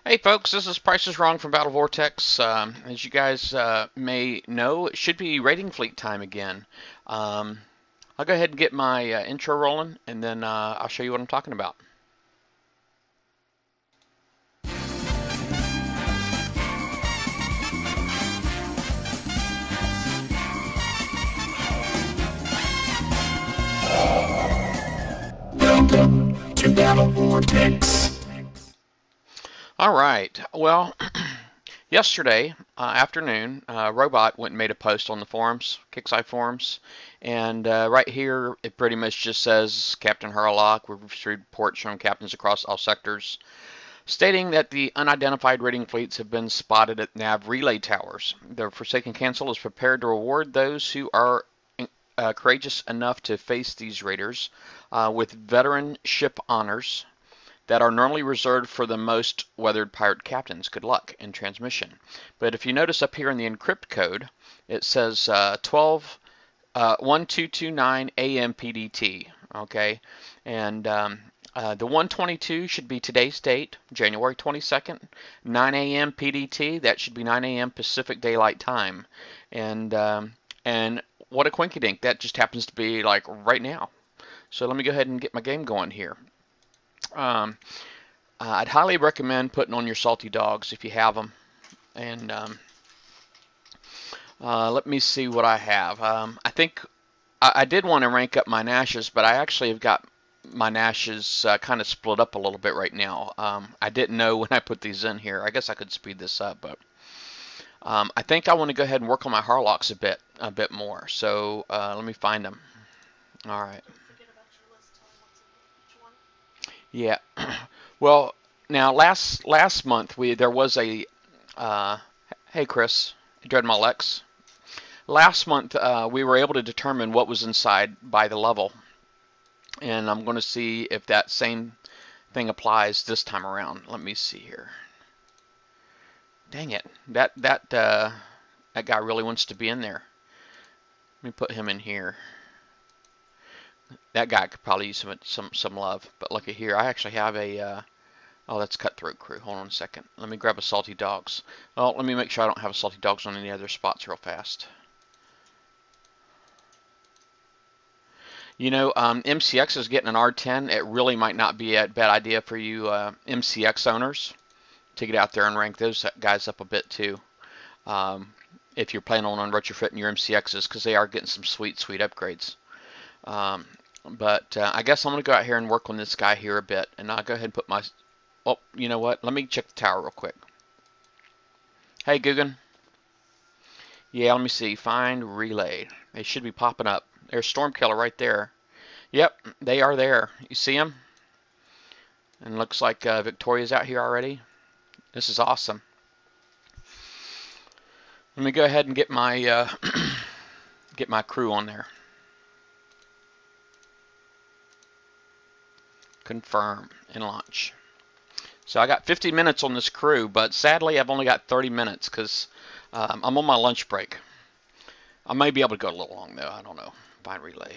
Hey folks, this is Price is Wrong from Battle Vortex. As you guys may know, it should be rating fleet time again. I'll go ahead and get my intro rolling, and then I'll show you what I'm talking about. Welcome to Battle Vortex. All right. Well, yesterday afternoon, Robot went and made a post on the forums, Kickside forums, and right here it pretty much just says, Captain Hurlock, we've received reports from captains across all sectors, stating that the unidentified raiding fleets have been spotted at nav relay towers. The Forsaken Council is prepared to reward those who are courageous enough to face these raiders with veteran ship honors that are normally reserved for the most weathered pirate captains. Good luck in transmission. But if you notice up here in the encrypt code, it says 1229 AM PDT. Okay, and the 122 should be today's date, January 22nd, 9 a.m. PDT. That should be 9 a.m. Pacific Daylight Time, and what a quinky dink! That just happens to be like right now. So let me go ahead and get my game going here. I'd highly recommend putting on your salty dogs if you have them, and let me see what I have. I think I did want to rank up my Nashes, but I actually have got my Nashes kind of split up a little bit right now. I didn't know when I put these in here. I guess I could speed this up, but I think I want to go ahead and work on my Harlocks a bit more. So let me find them. All right. Yeah. Well, now last month there was a hey Chris, Dreadmall X. Last month we were able to determine what was inside by the level, and I'm going to see if that same thing applies this time around. Let me see here. Dang it, that guy really wants to be in there. Let me put him in here. That guy could probably use some love. But look at here, I actually have a oh, that's Cutthroat Crew. Hold on a second. Let me grab a Salty Dogs. Well, let me make sure I don't have a Salty Dogs on any other spots real fast. You know, MCX is getting an R10. It really might not be a bad idea for you MCX owners to get out there and rank those guys up a bit too. If you're planning on retrofitting your MCXs, because they are getting some sweet upgrades. But I guess I'm going to go out here and work on this guy here a bit, and I'll go ahead and put my... Oh, you know what? Let me check the tower real quick. Hey, Guggen. Yeah, let me see. Find relay. They should be popping up. There's Stormkiller right there. Yep, they are there. You see them? And looks like Victoria's out here already. This is awesome. Let me go ahead and get my get my crew on there. Confirm and launch. So I got 50 minutes on this crew, but sadly I've only got 30 minutes because I'm on my lunch break. I may be able to go a little long though. I don't know. Find relay.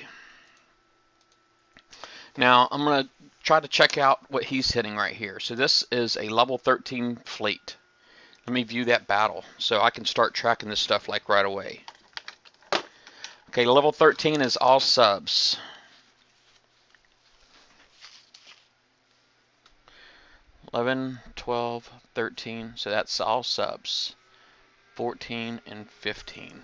Now I'm going to try to check out what he's hitting right here. So this is a level 13 fleet. Let me view that battle so I can start tracking this stuff like right away. Okay, level 13 is all subs. 11, 12, 13, so that's all subs. 14 and 15.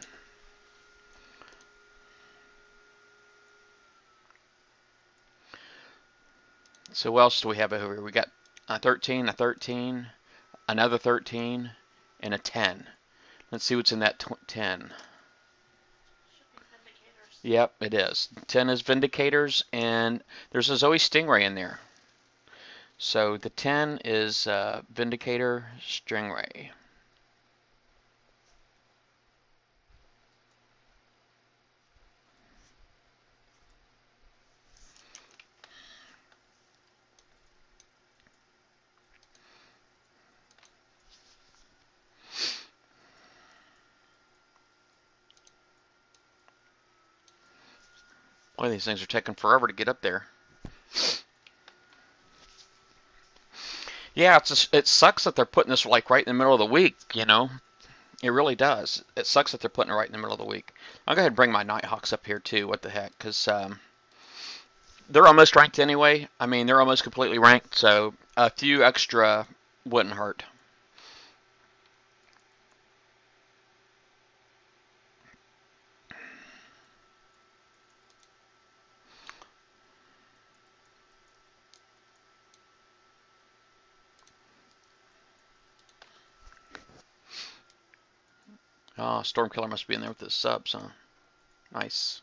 So what else do we have over here? We got a 13, a 13, another 13, and a 10. Let's see what's in that 10. Yep, it is. 10 is Vindicators, and there's a Zoe Stingray in there. So the 10 is Vindicator Stingray. Boy, these things are taking forever to get up there. Yeah, it sucks that they're putting this like right in the middle of the week, you know? It really does. It sucks that they're putting it right in the middle of the week. I'll go ahead and bring my Nighthawks up here too. What the heck? Because they're almost ranked anyway. I mean, they're almost completely ranked, so a few extra wouldn't hurt. Oh, Stormkiller must be in there with his subs, huh? Nice.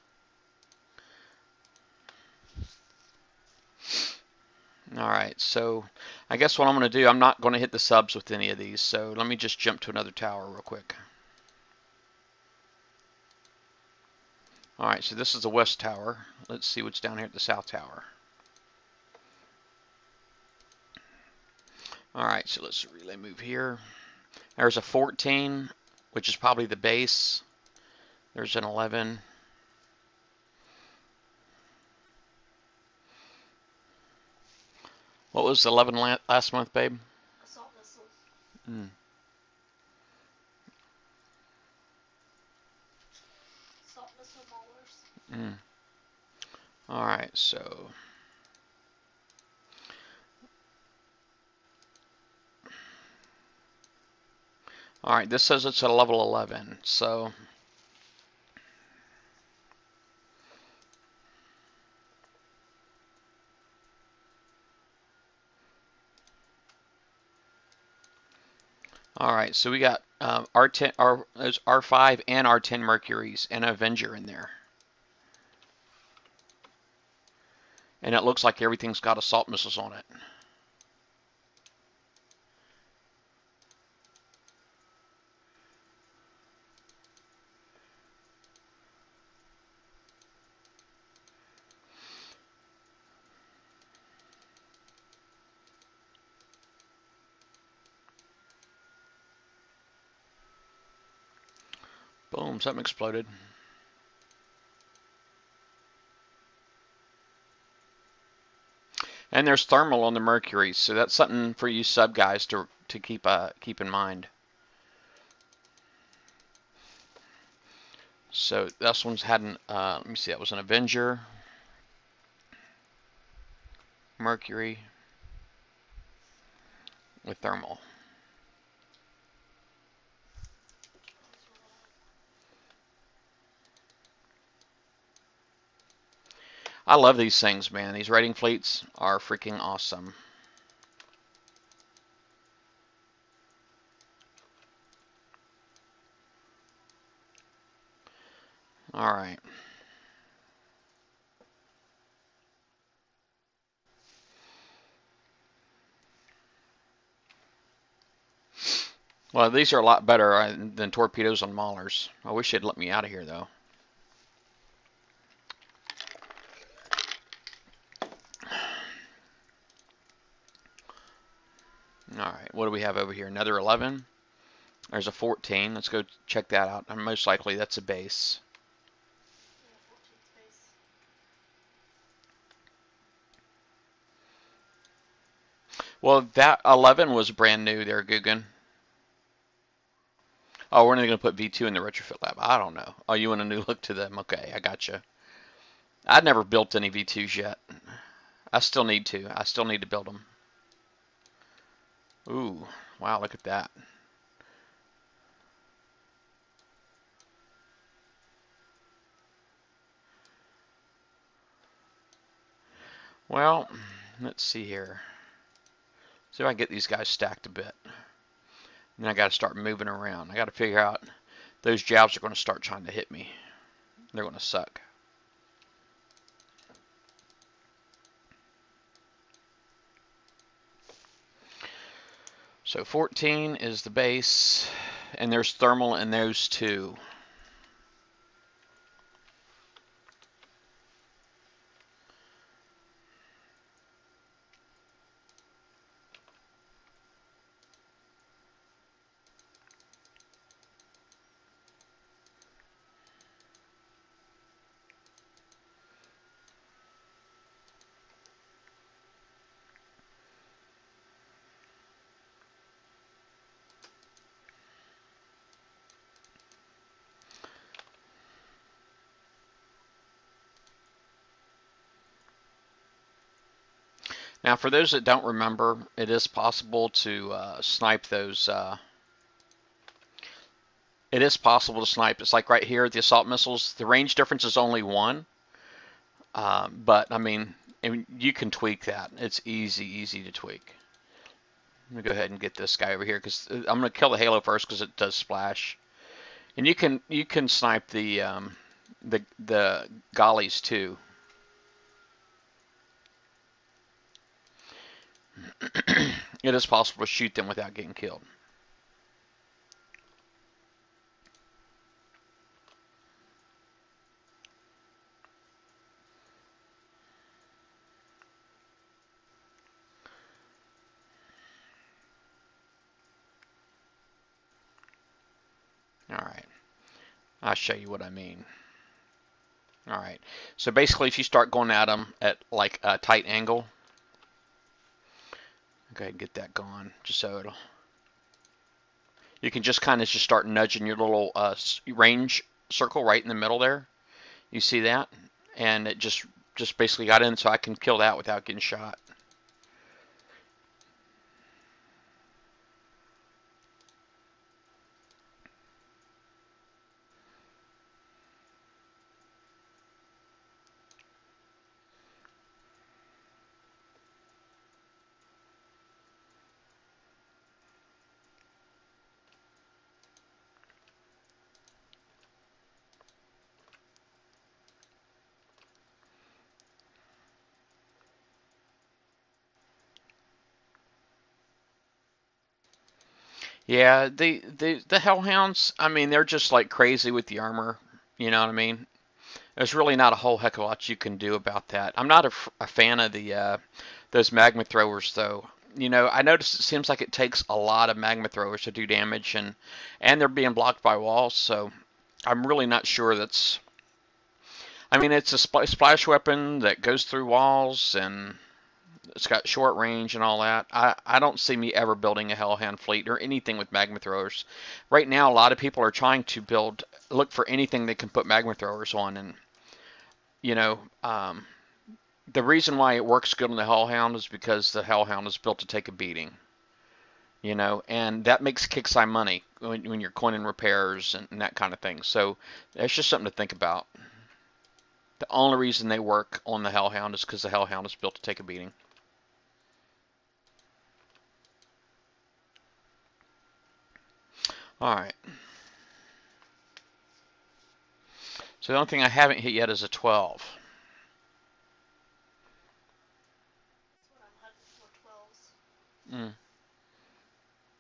Alright, so I guess what I'm going to do, I'm not going to hit the subs with any of these, so let me just jump to another tower real quick. Alright, so this is the west tower. Let's see what's down here at the south tower. Alright, so let's relay move here. There's a 14, which is probably the base. There's an 11. What was 11 last month, babe? Assault missiles. Mm. Assault missile maulers. Mm. Alright, so alright, this says it's at a level 11, so alright, so we got R10, there's R5 and R10 Mercuries and an Avenger in there. And it looks like everything's got assault missiles on it. Boom, something exploded. And there's thermal on the Mercury, so that's something for you sub guys to keep in mind. So this one's had an let me see, that was an Avenger, Mercury with thermal. I love these things, man. These raiding fleets are freaking awesome. All right. Well, these are a lot better than torpedoes on Maulers. I wish they'd let me out of here, though. All right, what do we have over here? Another 11. There's a 14. Let's go check that out. And most likely that's a base. Yeah, 14th base. Well, that 11 was brand new there, Guggen. Oh, we're not going to put V2 in the retrofit lab. I don't know. Oh, you want a new look to them? Okay, I gotcha. I've never built any V2s yet. I still need to. I still need to build them. Ooh, wow, look at that. Well, let's see here. See if I can get these guys stacked a bit. And then I got to start moving around. I got to figure out those jabs are going to start trying to hit me. They're going to suck. So 14 is the base, and there's thermal in those two. Now, for those that don't remember, it is possible to snipe those. It is possible to snipe. It's like right here, the assault missiles. The range difference is only 1, but I mean, you can tweak that. It's easy to tweak. Let me go ahead and get this guy over here because I'm going to kill the Halo first because it does splash. And you can snipe the gollies too. It is possible to shoot them without getting killed. All right, I'll show you what I mean. All right, so basically, if you start going at them at like a tight angle, go ahead and get that going, just so it'll. You can just kind of just start nudging your little range circle right in the middle there. You see that? And it just basically got in, so I can kill that without getting shot. Yeah, the Hellhounds, I mean, they're just like crazy with the armor. You know what I mean? There's really not a whole heck of a lot you can do about that. I'm not a fan of the those magma throwers though. You know, I noticed it seems like it takes a lot of magma throwers to do damage, and they're being blocked by walls. So I'm really not sure that's. I mean, it's a splash weapon that goes through walls and it's got short range and all that. I don't see me ever building a Hellhound fleet or anything with magma throwers. Right now, a lot of people are trying to look for anything they can put magma throwers on, and you know, the reason why it works good on the Hellhound is because the Hellhound is built to take a beating. You know, and that makes Kixeye money when you're coining repairs and that kind of thing. So that's just something to think about. The only reason they work on the Hellhound is because the Hellhound is built to take a beating. All right. So the only thing I haven't hit yet is a 12. That's what I'm hunting for, 12s. Mm.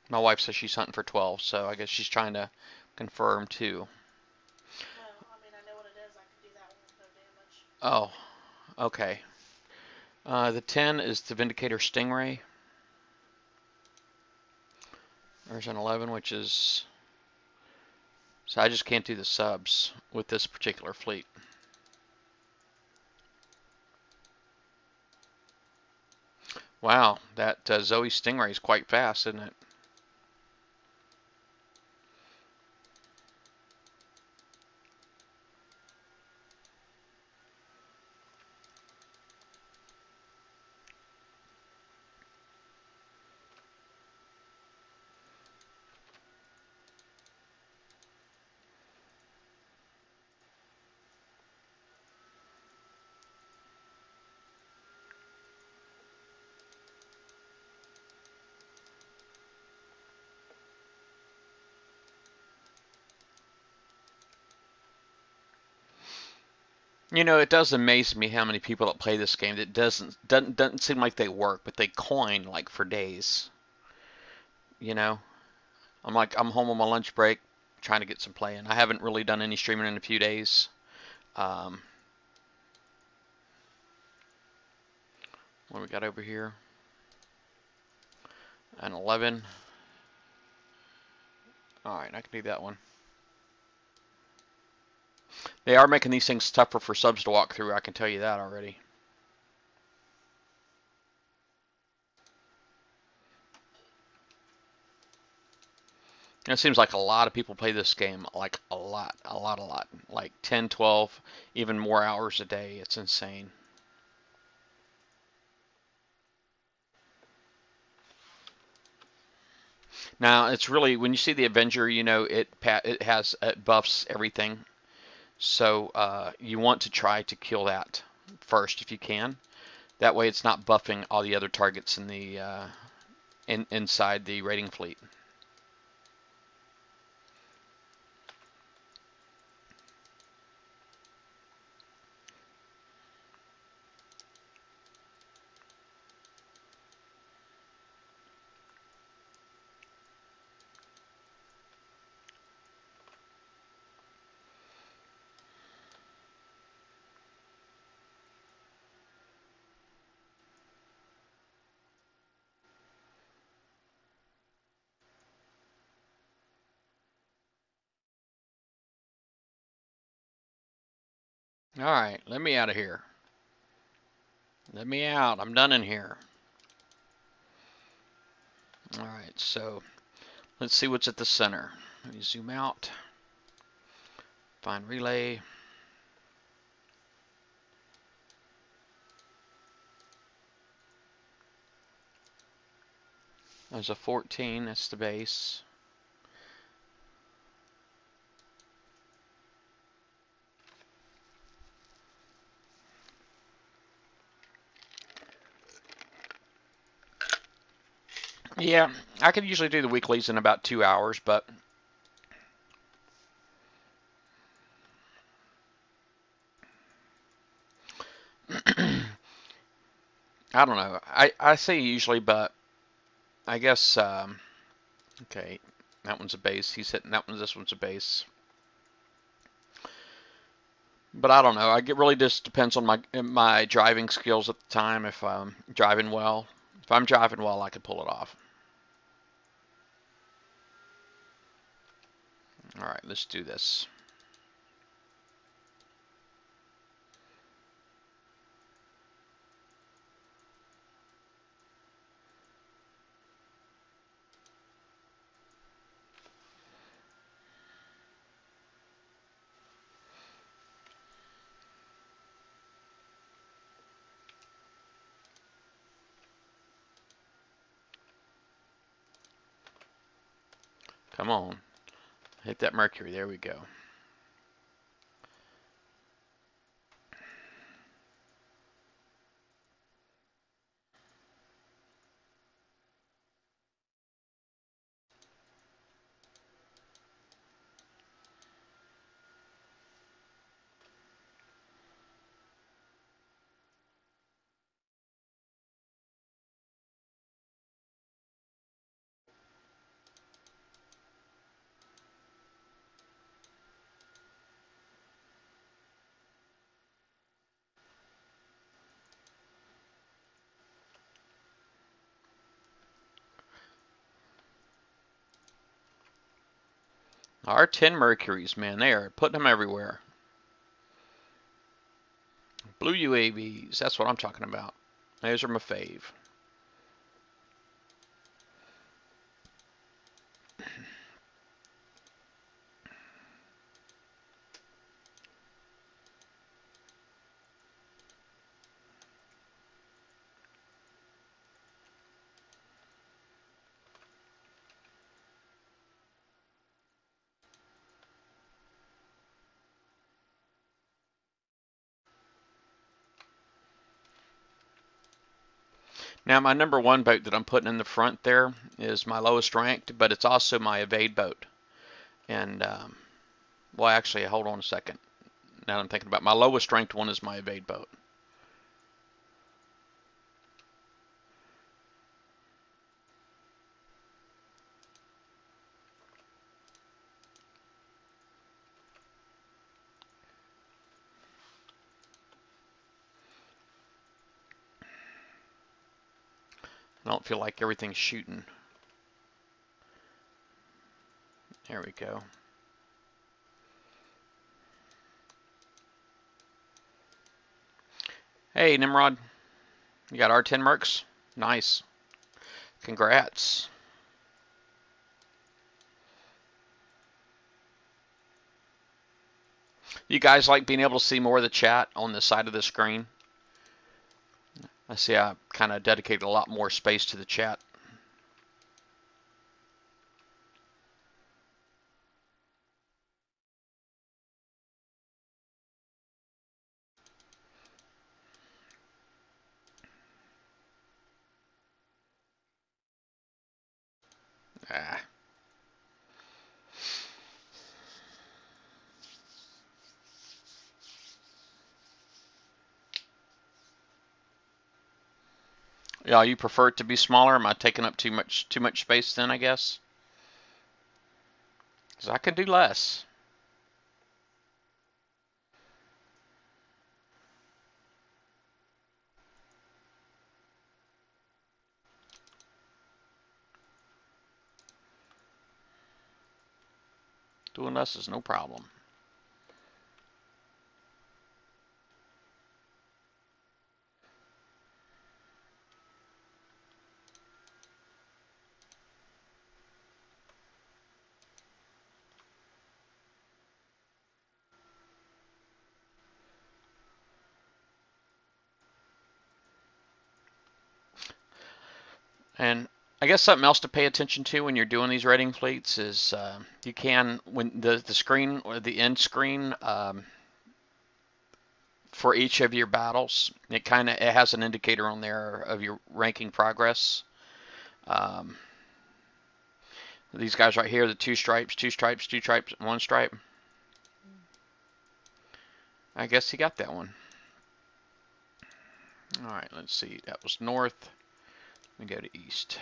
My wife says she's hunting for 12, so I guess she's trying to confirm too. No, I mean, I know what it is. I can do that one with no damage. Oh, okay. The 10 is the Vindicator Stingray. There's an 11, which is. So I just can't do the subs with this particular fleet. Wow, that Zoe Stingray is quite fast, isn't it? You know, it does amaze me how many people that play this game that doesn't seem like they work, but they coin like for days. You know, I'm home on my lunch break, trying to get some play in. I haven't really done any streaming in a few days. Um, what do we got over here? An 11. All right, I can do that one. They are making these things tougher for subs to walk through. I can tell you that already. And it seems like a lot of people play this game, like a lot. Like 10, 12, even more hours a day. It's insane. Now it's really, when you see the Avenger, you know it buffs everything. So you want to try to kill that first if you can. That way it's not buffing all the other targets in the inside the raiding fleet. All right, let me out of here. Let me out. I'm done in here. All right, so let's see what's at the center. Let me zoom out. Find relay. There's a 14. That's the base. Yeah, I could usually do the weeklies in about 2 hours, but I don't know. I say usually, but I guess okay, that one's a base. He's hitting that one. This one's a base. But I don't know. I get really just depends on my driving skills at the time. If I'm driving well, I can pull it off. All right, let's do this. Come on, hit that Mercury. There we go. Our 10 Mercuries, man, they are putting them everywhere. Blue UAVs, that's what I'm talking about. Those are my fave. Now, my number one boat that I'm putting in the front there is my lowest ranked, but it's also my evade boat. And, well, actually, hold on a second. Now that I'm thinking about it, my lowest ranked one is my evade boat. I don't feel like everything's shooting. There we go. Hey, Nimrod, you got R10 Mercs? Nice. Congrats. You guys like being able to see more of the chat on the side of the screen? I see I kind of dedicated a lot more space to the chat. Ah. Yeah, you prefer it to be smaller? Am I taking up too much space then, I guess? Because I can do less. Doing less is no problem. And I guess something else to pay attention to when you're doing these rating fleets is you can, when the screen or the end screen for each of your battles, it has an indicator on there of your ranking progress. Um, these guys right here, the two stripes, one stripe. I guess he got that one. All right, let's see. That was north. We go to east.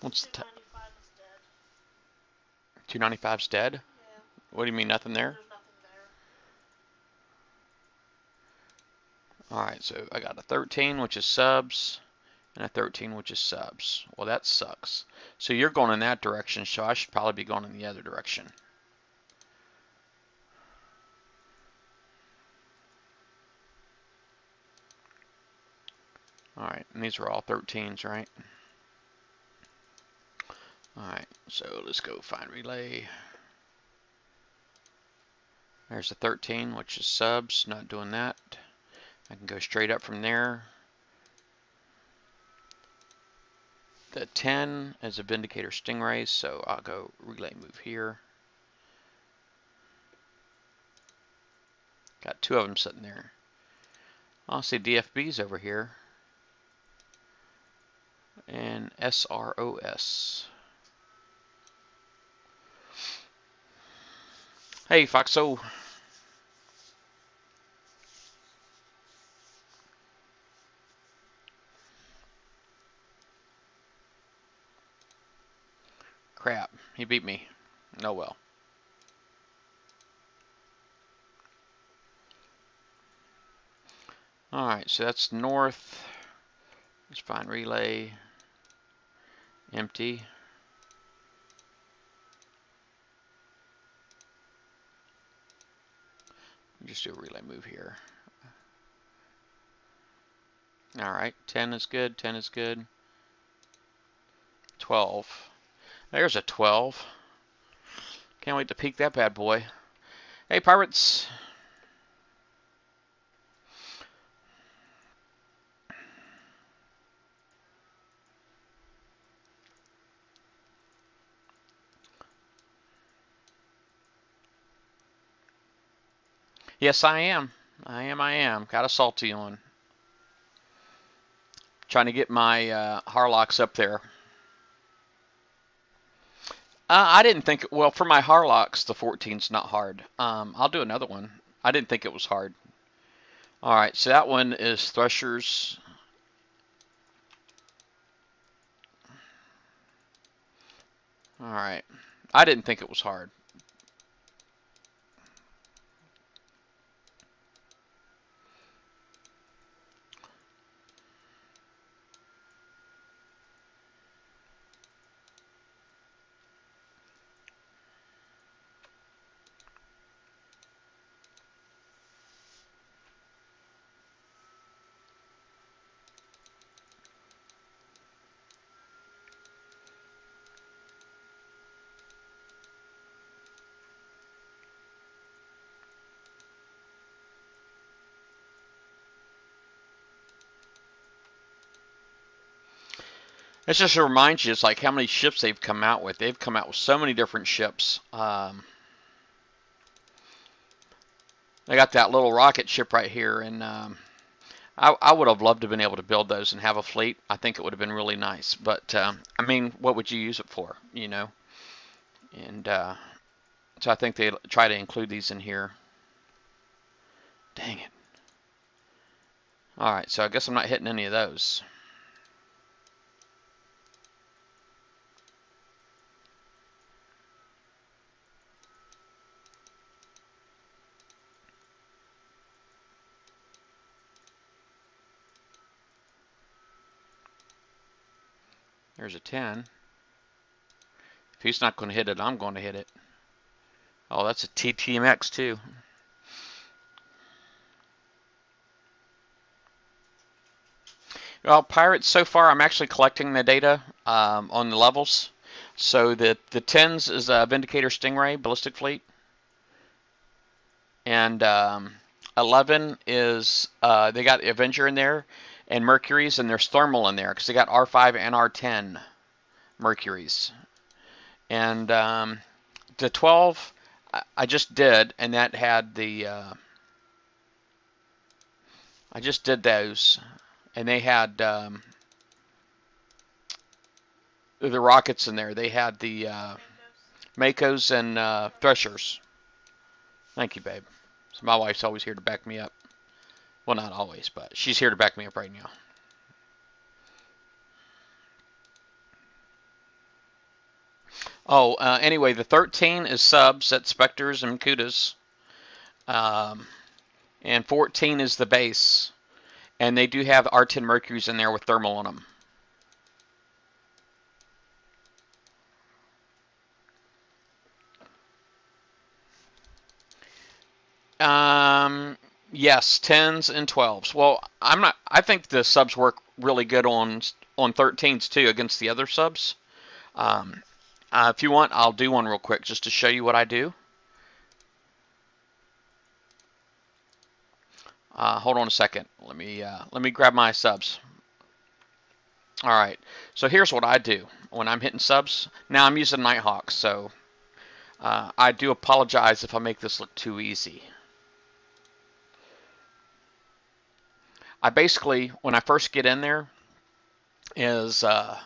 What's the 295 is dead. 295's dead? Yeah. What do you mean, nothing there? There's nothing there. All right, so I got a 13, which is subs, and a 13, which is subs. Well, that sucks. So you're going in that direction, so I should probably be going in the other direction. All right, and these are all 13s, right? All right, so let's go find relay. There's a 13, which is subs, not doing that. I can go straight up from there. The 10 is a Vindicator Stingray, so I'll go relay move here. Got two of them sitting there. I'll see DFB's over here. And SROS. Hey, Foxo. Crap, he beat me. Oh well. Alright, so that's north. Let's find relay. Empty. Just do a relay move here. Alright, 10 is good, 10 is good. 12. There's a 12. Can't wait to peek that bad boy. Hey, Pirates. Yes, I am. I am. Got a salty on. Trying to get my Harlocks up there. I didn't think, well, for my Harlocks, the 14's not hard. I'll do another one. I didn't think it was hard. All right, so that one is Threshers. All right. I didn't think it was hard. It just reminds you, it's like how many ships they've come out with. They've come out with so many different ships. They got that little rocket ship right here, and I would have loved to have been able to build those and have a fleet. I think it would have been really nice. But I mean, what would you use it for? You know, and so I think they try to include these in here. Dang it. All right, so I guess I'm not hitting any of those. There's a 10. If he's not going to hit it, I'm going to hit it. Oh, that's a TTMX too. Well, pirates, so far I'm actually collecting the data on the levels. So the 10s is a Vindicator Stingray ballistic fleet, and 11 is they got Avenger in there, and Mercury's, and there's Thermal in there because they got R5 and R10 Mercury's. And the 12 I just did, and that had the I just did those, and they had the rockets in there. They had the Makos and Threshers. Thank you, babe. So my wife's always here to back me up. Well, not always, but she's here to back me up right now. Oh, anyway, the 13 is subs. That's Spectres and Kudas. And 14 is the base. And they do have R10 Mercuries in there with thermal on them. Yes, 10s and 12s. Well, I'm not. I think the subs work really good on 13s too against the other subs. If you want, I'll do one real quick just to show you what I do. Hold on a second. Let me grab my subs. All right. So here's what I do when I'm hitting subs. Now I'm using Nighthawk, so I do apologize if I make this look too easy. I basically, when I first get in there, is I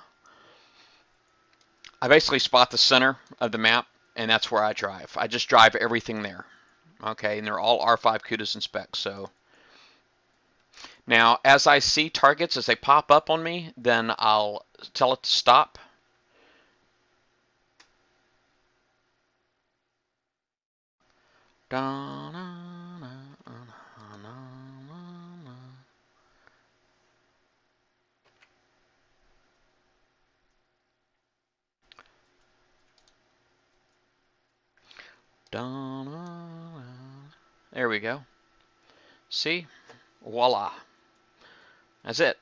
basically spot the center of the map, and that's where I drive. I just drive everything there. Okay, and they're all R5 Kudas and specs. So now, as I see targets as they pop up on me, then I'll tell it to stop. There we go. See? Voila. That's it.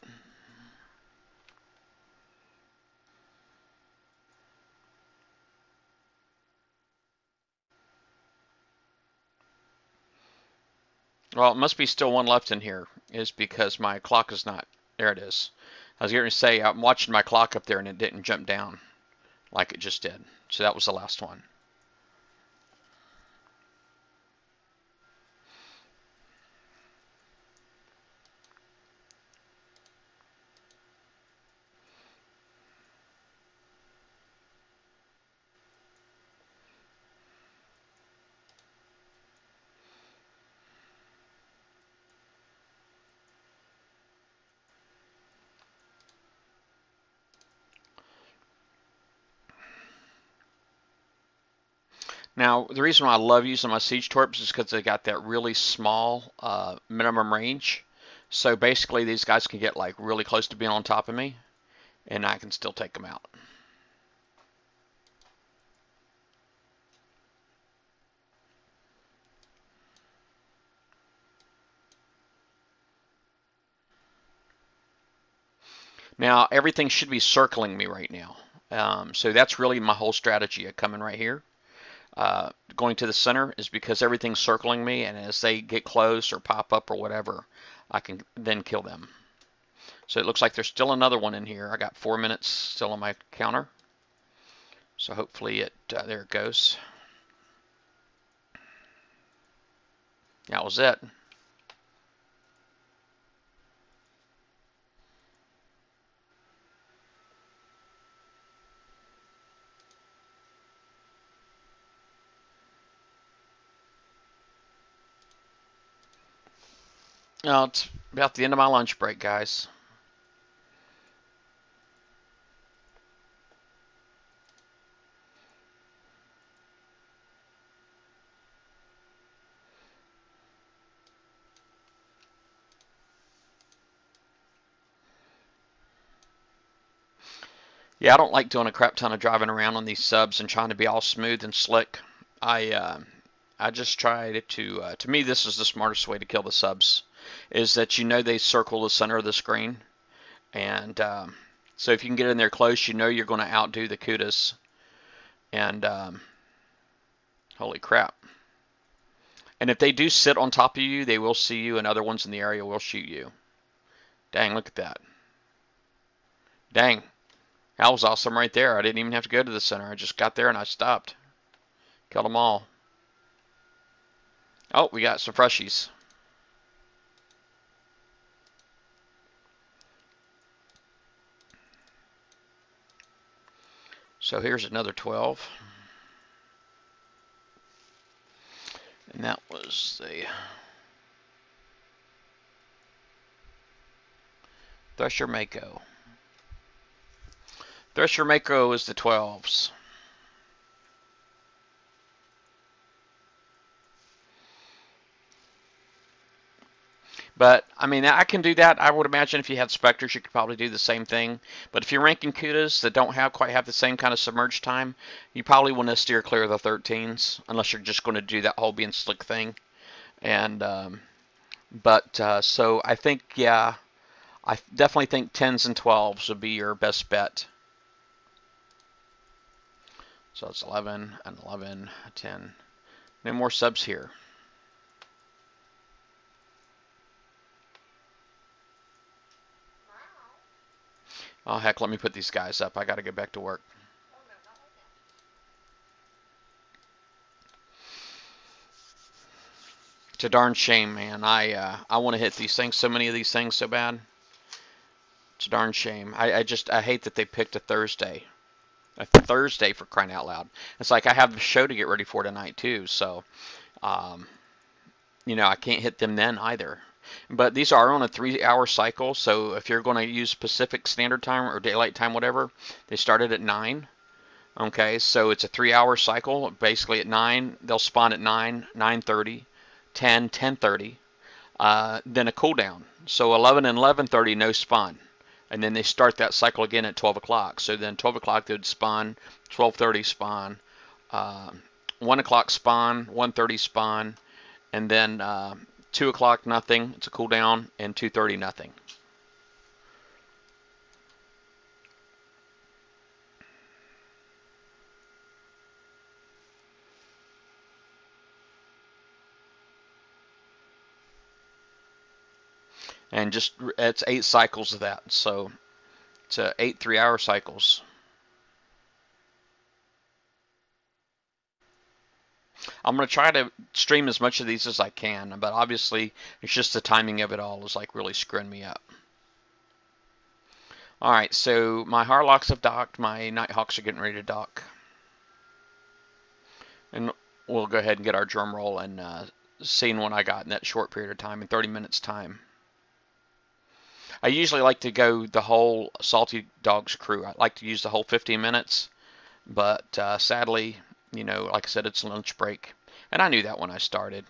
Well, it must be still one left in here, is because my clock is not. There it is. I was going to say, I'm watching my clock up there and it didn't jump down like it just did. So that was the last one. Now, the reason why I love using my siege torps is because they got that really small minimum range. So basically, these guys can get like really close to being on top of me, and I can still take them out. Now, everything should be circling me right now. So that's really my whole strategy of coming right here. Going to the center is because everything's circling me, and as they get close or pop up or whatever, I can then kill them. So it looks like there's still another one in here. I got 4 minutes still on my counter. So hopefully it, there it goes. That was it. Oh, it's about the end of my lunch break, guys. Yeah, I don't like doing a crap ton of driving around on these subs and trying to be all smooth and slick. I just try to me, this is the smartest way to kill the subs, is that they circle the center of the screen. And so if you can get in there close, you're going to outdo the kudas. And holy crap. And if they do sit on top of you, they will see you, and other ones in the area will shoot you. Dang, look at that. Dang. That was awesome right there. I didn't even have to go to the center. I just got there and I stopped. Killed them all. Oh, we got some freshies. So here's another 12. And that was the Thresher Mako. Thresher Mako is the 12s. But, I mean, I can do that. I would imagine if you had Spectres, you could probably do the same thing. But if you're ranking Kudas that don't quite have the same kind of submerge time, you probably want to steer clear of the 13s, unless you're just going to do that whole being slick thing. And, so I think, yeah, I definitely think 10s and 12s would be your best bet. So it's 11 and 11, 10. No more subs here. Oh, heck, let me put these guys up. I got to get back to work. It's a darn shame, man. I want to hit these things, so many of these things so bad. It's a darn shame. I hate that they picked a Thursday. A Thursday, for crying out loud. It's like I have the show to get ready for tonight, too. So, I can't hit them then either. But these are on a 3-hour cycle, so if you're going to use Pacific Standard Time or Daylight Time, whatever, they started at 9. Okay, so it's a 3-hour cycle. Basically at 9, they'll spawn at 9, 9:30, 10, 10:30, then a cooldown. So 11 and 11:30, no spawn. And then they start that cycle again at 12 o'clock. So then 12 o'clock they would spawn, 12:30 spawn, 1 o'clock spawn, 1:30 spawn, and then 2 o'clock nothing, it's a cooldown, and 2:30 nothing. And just, it's 8 cycles of that, so it's 8 3-hour cycles. I'm going to try to stream as much of these as I can, but obviously it's just the timing of it all is like really screwing me up. Alright, so my Harlocks have docked, my Nighthawks are getting ready to dock. And we'll go ahead and get our drum roll and seeing what I got in that short period of time, in 30 minutes time. I usually like to go the whole Salty Dogs crew. I like to use the whole 15 minutes, but sadly, like I said, it's lunch break. And I knew that when I started.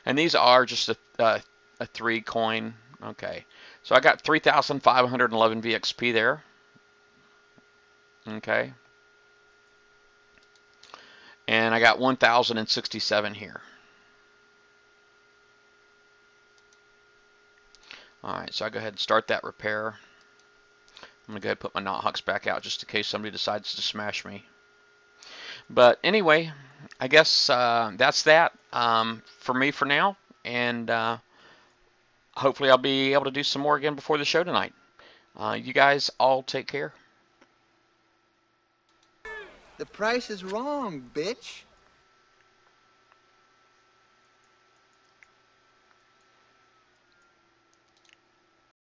And these are just a 3 coin. Okay. So I got 3,511 VXP there. Okay. And I got 1,067 here. Alright, so I go ahead and start that repair. I'm going to go ahead and put my Nighthawks back out just in case somebody decides to smash me. But anyway, I guess that's that for me for now. And hopefully I'll be able to do some more again before the show tonight. You guys all take care. The price is wrong, bitch.